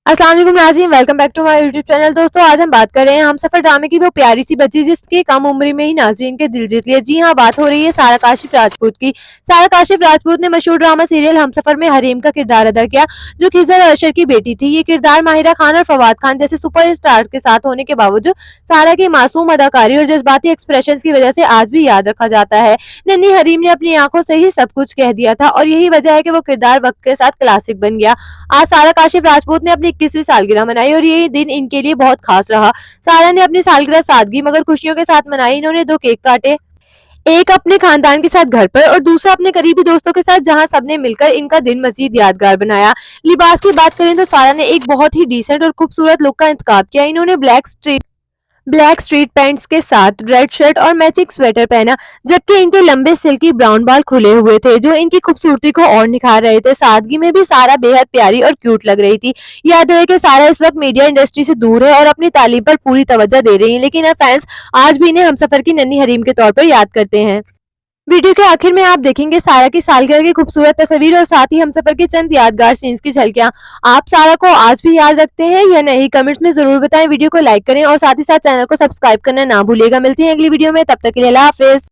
अस्सलाम वालेकुम नाज़रीन, welcome back to my YouTube channel. दोस्तों, आज हम बात कर रहे हैं हमसफर ड्रामे की वो प्यारी सी बच्ची जिसकी कम उम्र में ही नाज़रीन के दिल जीत लिया। जी हाँ, बात हो रही है सारा काशिफ राजपूत की। सारा काशिफ राजपूत ने मशहूर ड्रामा सीरियल हमसफर में हरीम का किरदार अदा किया, जो खिज़र अशर की बेटी थी। ये किरदार माहिरा खान और फवाद खान जैसे सुपरस्टार के साथ होने के बावजूद सारा की मासूम अदाकारी और जज्बाती एक्सप्रेशन की वजह से आज भी याद रखा जाता है। नन्ही हरीम ने अपनी आंखों से ही सब कुछ कह दिया था और यही वजह है कि वो किरदार वक्त के साथ क्लासिक बन गया। आज सारा काशिफ राजपूत ने अपनी 21वीं सालगिरह मनाई और ये दिन इनके लिए बहुत खास रहा। सारा ने अपनी सालगिरह सादगी मगर खुशियों के साथ मनाई। इन्होंने 2 केक काटे, एक अपने खानदान के साथ घर पर और दूसरा अपने करीबी दोस्तों के साथ, जहां सबने मिलकर इनका दिन मजीद यादगार बनाया। लिबास की बात करें तो सारा ने एक बहुत ही डिसेंट और खूबसूरत लुक का इंतखाब किया। इन्होंने ब्लैक स्ट्रीट पैंट्स के साथ रेड शर्ट और मैचिंग स्वेटर पहना, जबकि इनके लंबे सिल्की ब्राउन बाल खुले हुए थे जो इनकी खूबसूरती को और निखार रहे थे। सादगी में भी सारा बेहद प्यारी और क्यूट लग रही थी। याद रहे कि सारा इस वक्त मीडिया इंडस्ट्री से दूर है और अपनी तालीम पर पूरी तवज्जो दे रही है, लेकिन फैंस आज भी इन्हें हमसफर की नन्ही हरीम के तौर पर याद करते हैं। वीडियो के आखिर में आप देखेंगे सारा की सालगिरह की खूबसूरत तस्वीर और साथ ही हमसफर के चंद यादगार सीन्स की झलकियां। आप सारा को आज भी याद रखते हैं या नहीं, कमेंट्स में जरूर बताएं। वीडियो को लाइक करें और साथ ही साथ चैनल को सब्सक्राइब करना ना भूलिएगा। मिलती हैं अगली वीडियो में, तब तक के लिए अल्लाह हाफिज।